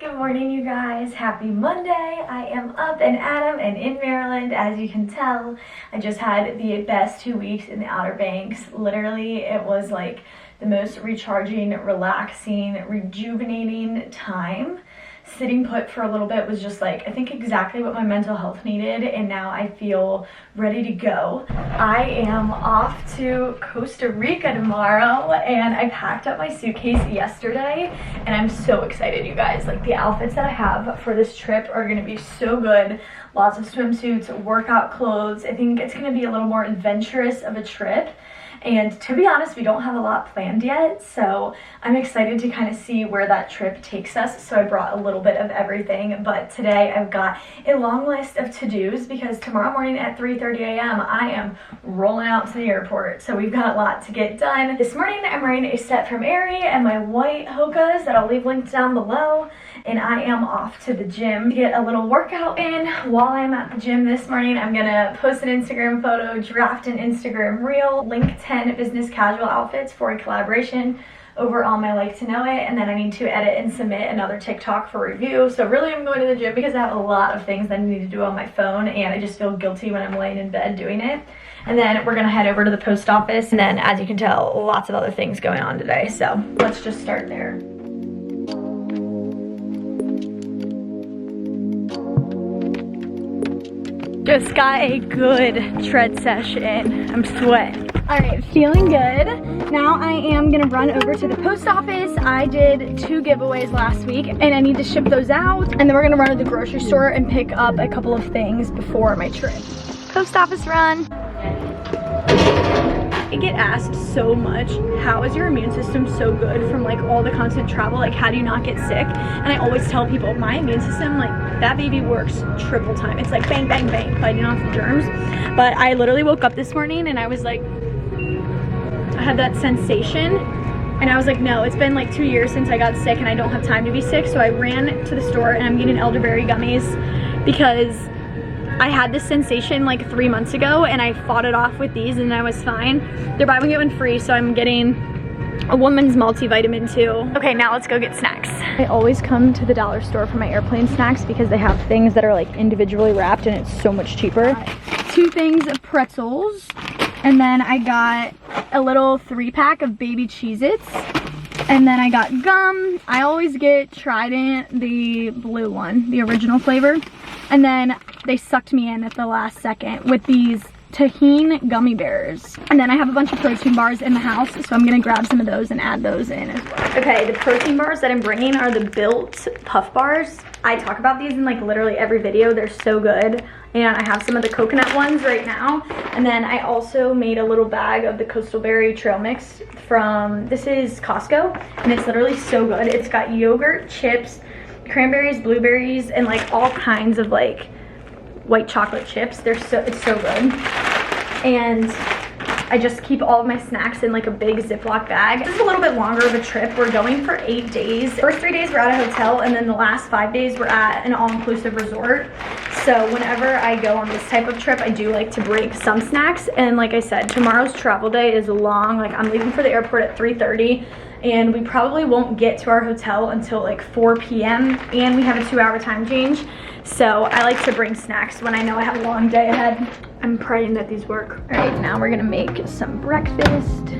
Good morning, you guys. Happy Monday. I am up and at 'em and in Maryland. As you can tell, I just had the best 2 weeks in the Outer Banks. Literally, it was like the most recharging, relaxing, rejuvenating time. Sitting put for a little bit was just like, I think exactly what my mental health needed, and now I feel ready to go. I am off to Costa Rica tomorrow, and I packed up my suitcase yesterday, and I'm so excited, you guys. Like, the outfits that I have for this trip are gonna be so good. Lots of swimsuits, workout clothes. I think it's gonna be a little more adventurous of a trip. And to be honest, we don't have a lot planned yet, so I'm excited to kind of see where that trip takes us. So I brought a little bit of everything, but today I've got a long list of to-dos because tomorrow morning at 3:30 a.m. I am rolling out to the airport. So we've got a lot to get done. This morning I'm wearing a set from Aerie and my white Hokas that I'll leave linked down below. And I am off to the gym to get a little workout in. While I'm at the gym this morning, I'm gonna post an Instagram photo, draft an Instagram reel, link 10 business casual outfits for a collaboration over on my Like to Know It, and then I need to edit and submit another TikTok for review. So really I'm going to the gym because I have a lot of things that I need to do on my phone, and I just feel guilty when I'm laying in bed doing it. And then we're gonna head over to the post office, and then as you can tell, lots of other things going on today. So let's just start there. Just got a good tread session. I'm sweating. All right, feeling good. Now I am gonna run over to the post office. I did 2 giveaways last week and I need to ship those out. And then we're gonna run to the grocery store and pick up a couple of things before my trip. Post office run. I get asked so much, how is your immune system so good from like all the constant travel? Like, how do you not get sick? And I always tell people, my immune system, like, that baby works triple time. It's like bang, bang, bang, fighting off the germs. But I literally woke up this morning and I was like, I had that sensation. And I was like, no, it's been like 2 years since I got sick and I don't have time to be sick. So I ran to the store and I'm getting elderberry gummies because I had this sensation like 3 months ago and I fought it off with these and I was fine. They're buy one get one free, so I'm getting a woman's multivitamin too. Okay, now let's go get snacks. I always come to the dollar store for my airplane snacks because they have things that are like individually wrapped and it's so much cheaper. 2 things of pretzels, and then I got a little 3-pack of baby Cheez-Its. And then I got gum. I always get Trident, the blue one, the original flavor. And then they sucked me in at the last second with these tahini gummy bears. And then I have a bunch of protein bars in the house, so I'm gonna grab some of those and add those in as well. Okay, the protein bars that I'm bringing are the Built Puff Bars. I talk about these in like literally every video. They're so good. And I have some of the coconut ones right now. And then I also made a little bag of the Coastal Berry Trail Mix from, this is Costco, and it's literally so good. It's got yogurt, chips, cranberries, blueberries, and like all kinds of like white chocolate chips. It's so good. And I just keep all of my snacks in like a big Ziploc bag. This is a little bit longer of a trip. We're going for 8 days. First 3 days we're at a hotel, and then the last 5 days we're at an all-inclusive resort. So whenever I go on this type of trip, I do like to bring some snacks. And like I said, tomorrow's travel day is long. Like, I'm leaving for the airport at 3:30. And we probably won't get to our hotel until like 4 p.m. and we have a 2-hour time change. So I like to bring snacks when I know I have a long day ahead. I'm praying that these work. All right, now we're gonna make some breakfast.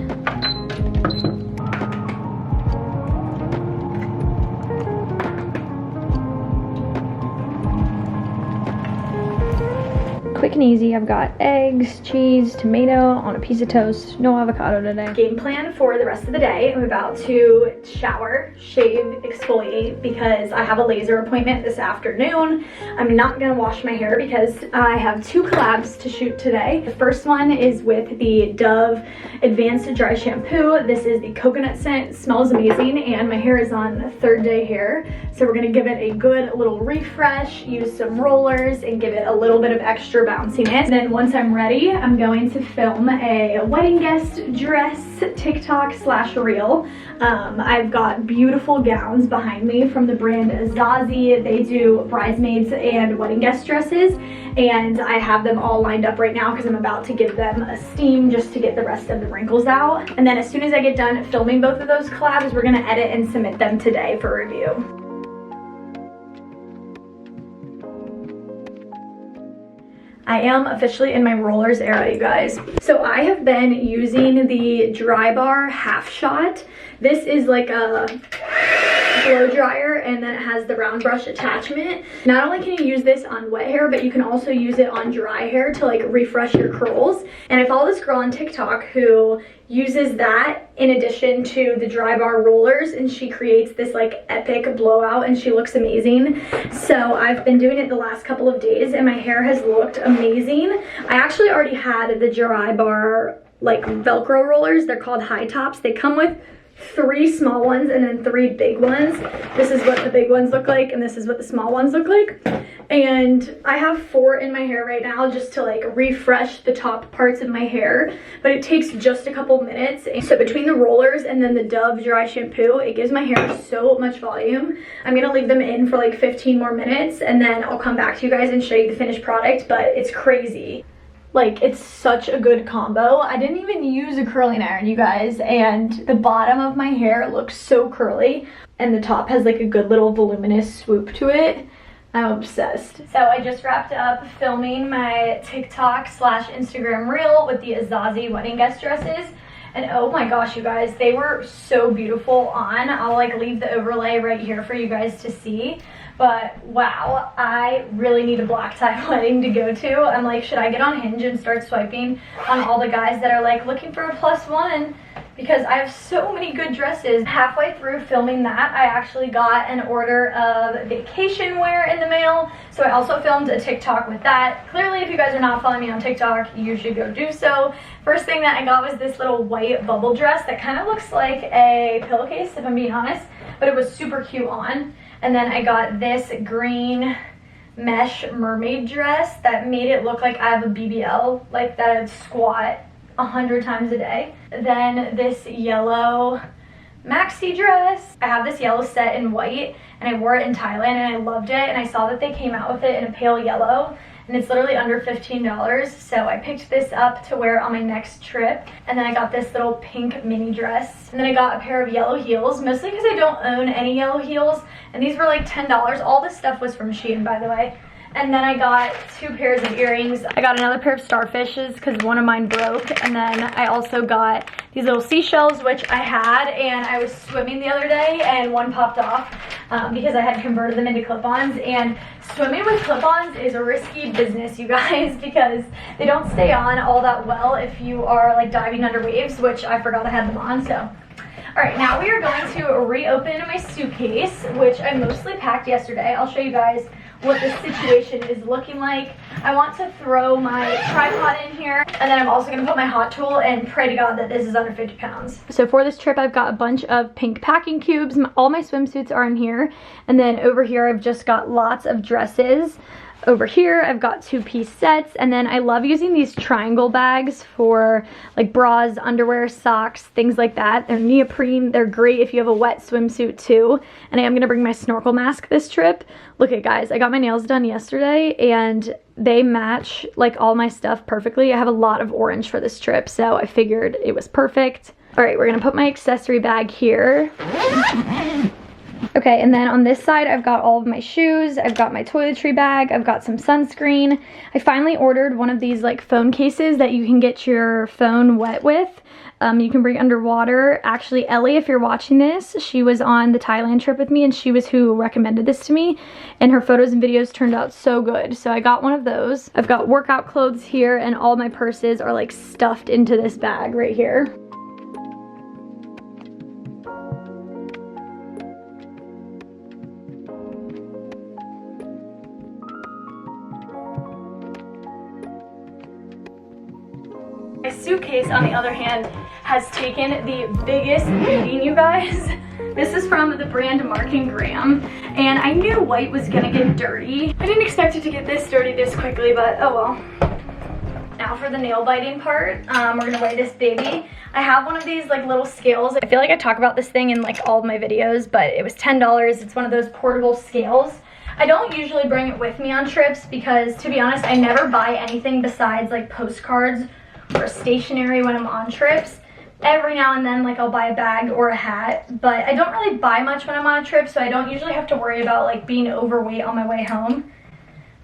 Quick and easy. I've got eggs, cheese, tomato on a piece of toast. No avocado today. Game plan for the rest of the day. I'm about to shower, shave, exfoliate because I have a laser appointment this afternoon. I'm not gonna wash my hair because I have 2 collabs to shoot today. The first one is with the Dove Advanced Dry Shampoo. This is the coconut scent. It smells amazing, and my hair is on 3rd day hair. So we're gonna give it a good little refresh, use some rollers, and give it a little bit of extra bounciness. Then once I'm ready, I'm going to film a wedding guest dress TikTok/reel. I've got beautiful gowns behind me from the brand Zazie. They do bridesmaids and wedding guest dresses, and I have them all lined up right now because I'm about to give them a steam just to get the rest of the wrinkles out. And then as soon as I get done filming both of those collabs, we're gonna edit and submit them today for review. I am officially in my rollers era, you guys. So I have been using the Dry Bar Half Shot. This is like a blow dryer, and then it has the round brush attachment. Not only can you use this on wet hair, but you can also use it on dry hair to like refresh your curls. And I follow this girl on TikTok who uses that in addition to the Dry Bar rollers, and she creates this like epic blowout, and she looks amazing. So I've been doing it the last couple of days, and my hair has looked amazing. I actually already had the Dry Bar like Velcro rollers. They're called high tops. They come with 3 small ones and then 3 big ones. This is what the big ones look like, and this is what the small ones look like. And I have 4 in my hair right now just to like refresh the top parts of my hair, but it takes just a couple minutes. And so between the rollers and then the Dove dry shampoo, it gives my hair so much volume. I'm gonna leave them in for like 15 more minutes, and then I'll come back to you guys and show you the finished product. But it's crazy. Like, it's such a good combo. I didn't even use a curling iron, you guys, and the bottom of my hair looks so curly, and the top has like a good little voluminous swoop to it. I'm obsessed. So I just wrapped up filming my TikTok / Instagram reel with the Azazi wedding guest dresses. And oh my gosh, you guys, they were so beautiful on. I'll like leave the overlay right here for you guys to see. But wow, I really need a black tie wedding to go to. I'm like, should I get on Hinge and start swiping on all the guys that are like looking for a +1? Because I have so many good dresses. Halfway through filming that, I actually got an order of vacation wear in the mail. So I also filmed a TikTok with that. Clearly, if you guys are not following me on TikTok, you should go do so. First thing that I got was this little white bubble dress that kind of looks like a pillowcase, if I'm being honest, but it was super cute on. And then I got this green mesh mermaid dress that made it look like I have a BBL, like that I'd squat 100 times a day. Then this yellow maxi dress. I have this yellow set in white, and I wore it in Thailand, and I loved it. And I saw that they came out with it in a pale yellow, and it's literally under $15. So I picked this up to wear on my next trip. And then I got this little pink mini dress. And then I got a pair of yellow heels, mostly because I don't own any yellow heels. And these were like $10. All this stuff was from Shein, by the way. And then I got 2 pairs of earrings. I got another pair of starfishes because one of mine broke. And then I also got these little seashells, which I had, and I was swimming the other day and one popped off because I had converted them into clip-ons. And swimming with clip-ons is a risky business, you guys, because they don't stay on all that well if you are like diving under waves, which I forgot I had them on. So all right, now we are going to reopen my suitcase, which I mostly packed yesterday. I'll show you guys what the situation is looking like. I want to throw my tripod in here, and then I'm also gonna put my hot tool and pray to God that this is under 50 pounds. So for this trip, I've got a bunch of pink packing cubes. All my swimsuits are in here. And then over here, I've just got lots of dresses. Over here, I've got 2-piece sets, and then I love using these triangle bags for like bras, underwear, socks, things like that. They're neoprene. They're great if you have a wet swimsuit too. And I am gonna bring my snorkel mask this trip. Look at, guys, I got my nails done yesterday, and they match like all my stuff perfectly. I have a lot of orange for this trip, so I figured it was perfect. All right, we're gonna put my accessory bag here. Okay, and then on this side, I've got all of my shoes, I've got my toiletry bag, I've got some sunscreen. I finally ordered one of these like phone cases that you can get your phone wet with. You can bring it underwater. Actually, Ellie, if you're watching this, she was on the Thailand trip with me, and she was who recommended this to me, and her photos and videos turned out so good. So I got one of those. I've got workout clothes here, and all my purses are like stuffed into this bag right here. My suitcase, on the other hand, has taken the biggest beating, you guys. This is from the brand Mark & Graham, and I knew white was gonna get dirty. I didn't expect it to get this dirty this quickly, but oh well. Now for the nail biting part, we're gonna weigh this baby. I have one of these like little scales. I feel like I talk about this thing in like all of my videos, but it was $10. It's one of those portable scales. I don't usually bring it with me on trips because, to be honest, I never buy anything besides like postcards or stationery when I'm on trips. Every now and then, like, I'll buy a bag or a hat, but I don't really buy much when I'm on a trip, so I don't usually have to worry about like being overweight on my way home.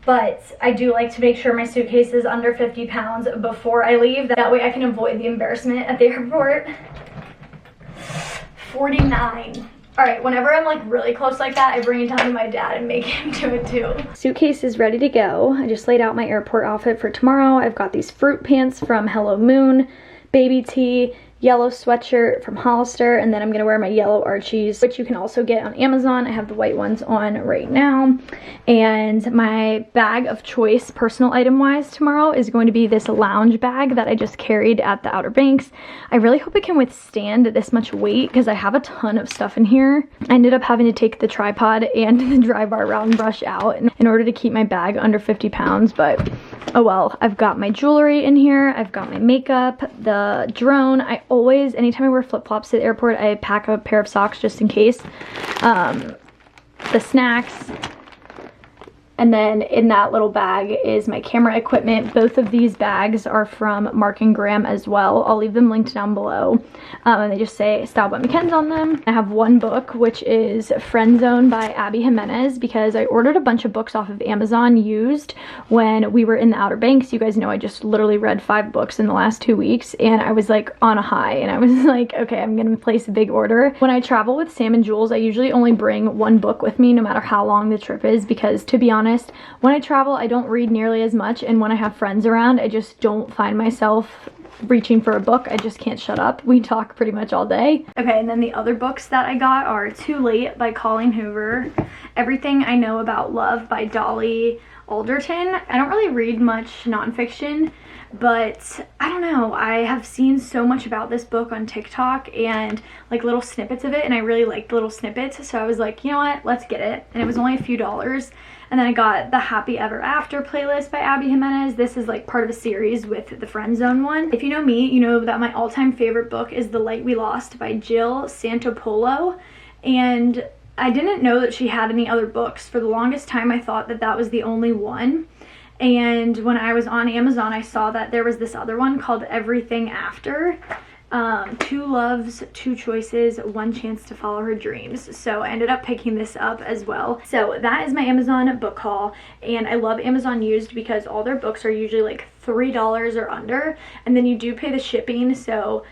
but I do like to make sure my suitcase is under 50 pounds before I leave. That way I can avoid the embarrassment at the airport. 49. All right, whenever I'm like really close like that, I bring it down to my dad and make him do it too. Suitcase is ready to go. I just laid out my airport outfit for tomorrow. I've got these fruit pants from Hello Moon, baby tee, yellow sweatshirt from Hollister, and then I'm gonna wear my yellow Archies, which you can also get on Amazon. I have the white ones on right now. And my bag of choice, personal item wise, tomorrow is going to be this lounge bag that I just carried at the Outer Banks. I really hope it can withstand this much weight because I have a ton of stuff in here. I ended up having to take the tripod and the dry bar round brush out in order to keep my bag under 50 pounds, but oh well. I've got my jewelry in here, I've got my makeup, the drone. I always, anytime I wear flip-flops to the airport, I pack a pair of socks just in case. The snacks. And then in that little bag is my camera equipment. Both of these bags are from Mark & Graham as well. I'll leave them linked down below. And they just say Style by MCKENZ on them. I have one book, which is Friend Zone by Abby Jimenez, because I ordered a bunch of books off of Amazon used when we were in the Outer Banks. You guys know I just literally read 5 books in the last 2 weeks, and I was like on a high, and I was like, okay, I'm gonna place a big order. When I travel with Sam and Jules, I usually only bring one book with me no matter how long the trip is, because to be honest, when I travel, I don't read nearly as much, and when I have friends around, I just don't find myself reaching for a book. I just can't shut up. We talk pretty much all day. Okay, and then the other books that I got are Too Late by Colleen Hoover, Everything I Know About Love by Dolly Alderton. I don't really read much nonfiction, but I don't know, I have seen so much about this book on TikTok and like little snippets of it, and I really liked the little snippets, so I was like, you know what, let's get it. And it was only a few dollars. And then I got the Happy Ever After playlist by Abby Jimenez. This is like part of a series with the Friend Zone one. If you know me, you know that my all-time favorite book is The Light We Lost by Jill Santopolo. And I didn't know that she had any other books. For the longest time, I thought that that was the only one. And when I was on Amazon, I saw that there was this other one called Everything After. 2 loves, 2 choices, 1 chance to follow her dreams. So I ended up picking this up as well. So that is my Amazon book haul, and I love Amazon used because all their books are usually like $3 or under, and then you do pay the shipping, so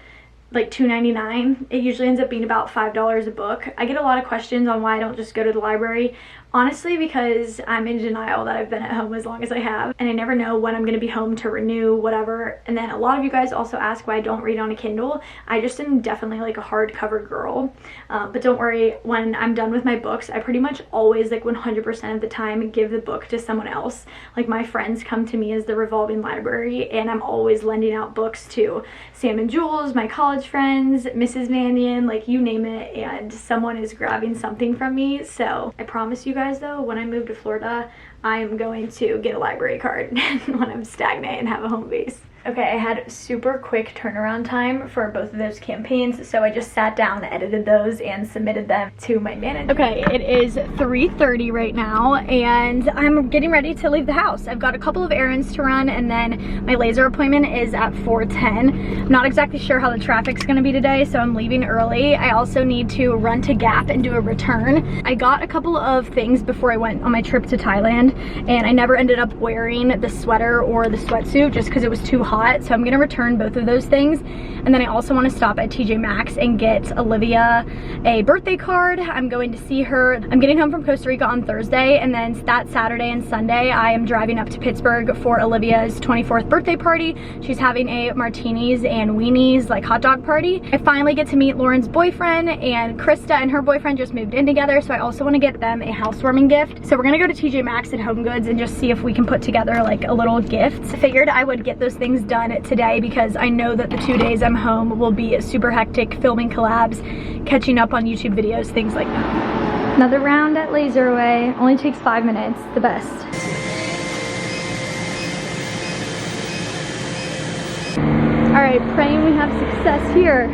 like $2.99. It usually ends up being about $5 a book. I get a lot of questions on why I don't just go to the library. Honestly, because I'm in denial that I've been at home as long as I have, and I never know when I'm going to be home to renew whatever. And then a lot of you guys also ask why I don't read on a Kindle. I just am definitely like a hardcover girl, but don't worry, when I'm done with my books, I pretty much always, like 100% of the time, give the book to someone else. Like my friends come to me as the revolving library, and I'm always lending out books to Sam and Jules, my college friends, Mrs. Mannion, like you name it, and someone is grabbing something from me. So I promise you guys though, when I move to Florida, I am going to get a library card when I'm stagnant and have a home base. Okay, I had super quick turnaround time for both of those campaigns, so I just sat down, edited those, and submitted them to my manager. Okay, it is 3:30 right now, and I'm getting ready to leave the house. I've got a couple of errands to run, and then my laser appointment is at 4:10. I'm not exactly sure how the traffic's gonna be today, so I'm leaving early. I also need to run to Gap and do a return. I got a couple of things before I went on my trip to Thailand, and I never ended up wearing the sweater or the sweatsuit just because it was too hot. So I'm gonna return both of those things, and then I also want to stop at TJ Maxx and get Olivia a birthday card. I'm going to see her. I'm getting home from Costa Rica on Thursday, and then that Saturday and Sunday I am driving up to Pittsburgh for Olivia's 24th birthday party. She's having a martinis and weenies, like hot dog party. I finally get to meet Lauren's boyfriend, and Krista and her boyfriend just moved in together, so I also want to get them a housewarming gift. So we're gonna go to TJ Maxx and Home Goods and just see if we can put together like a little gift. I figured I would get those things done today because I know that the 2 days I'm home will be super hectic, filming collabs, catching up on YouTube videos, things like that. Another round at Laser Away. Only takes 5 minutes, the best. All right, praying we have success here.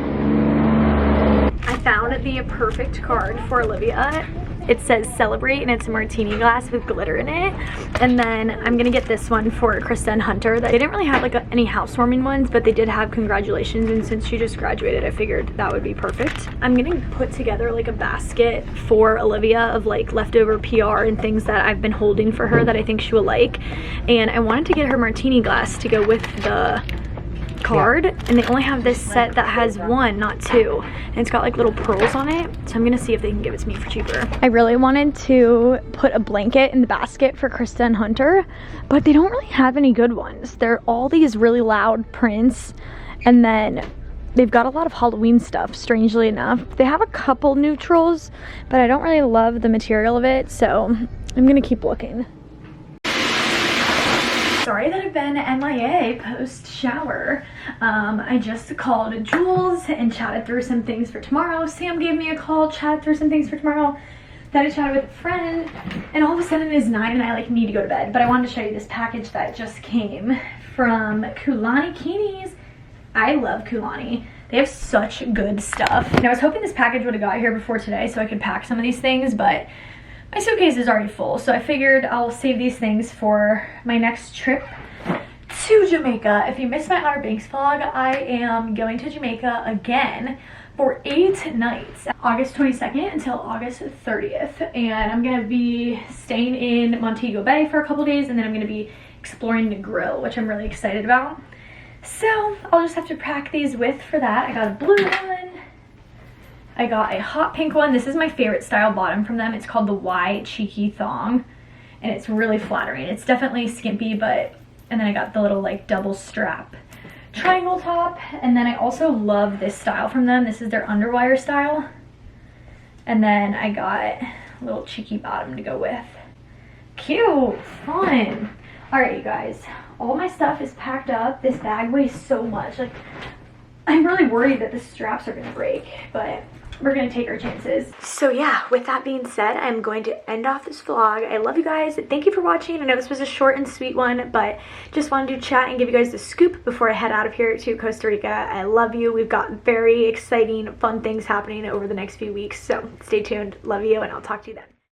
I found the perfect card for Olivia, It says celebrate and it's a martini glass with glitter in it. And then I'm gonna get this one for Krista and Hunter. They didn't really have like any housewarming ones, but they did have congratulations, and since she just graduated I figured that would be perfect. I'm gonna put together like a basket for Olivia of like leftover PR and things that I've been holding for her that I think she will like. And I wanted to get her martini glass to go with the card, and they only have this set that has one, not two, and it's got like little pearls on it, so I'm gonna see if they can give it to me for cheaper. I really wanted to put a blanket in the basket for Krista and Hunter, but they don't really have any good ones. They're all these really loud prints, and then they've got a lot of Halloween stuff, strangely enough. They have a couple neutrals, but I don't really love the material of it, so I'm gonna keep looking. Sorry that I've been MIA post shower. I just called Jules and chatted through some things for tomorrow. Sam gave me a call, chatted through some things for tomorrow. Then I chatted with a friend, and all of a sudden it is 9 and I like need to go to bed. But I wanted to show you this package that just came from Kulani Kinis. I love Kulani. They have such good stuff. And I was hoping this package would have got here before today so I could pack some of these things, but my suitcase is already full, so I figured I'll save these things for my next trip to Jamaica. If you missed my Outer Banks vlog, I am going to Jamaica again for 8 nights, August 22nd until August 30th. And I'm gonna be staying in Montego Bay for a couple days, and then I'm gonna be exploring the grill, which I'm really excited about. So I'll just have to pack these with for that. I got a blue one. I got a hot pink one. This is my favorite style bottom from them. It's called the Y Cheeky Thong, and it's really flattering. It's definitely skimpy, but, and then I got the little like double strap triangle top. And then I also love this style from them. This is their underwire style. And then I got a little cheeky bottom to go with. Cute, fun. All right, you guys, all my stuff is packed up. This bag weighs so much. Like, I'm really worried that the straps are gonna break, but we're gonna take our chances. So yeah, with that being said, I'm going to end off this vlog. I love you guys. Thank you for watching. I know this was a short and sweet one, but just wanted to chat and give you guys the scoop before I head out of here to Costa Rica. I love you. We've got very exciting, fun things happening over the next few weeks, so stay tuned. Love you, and I'll talk to you then.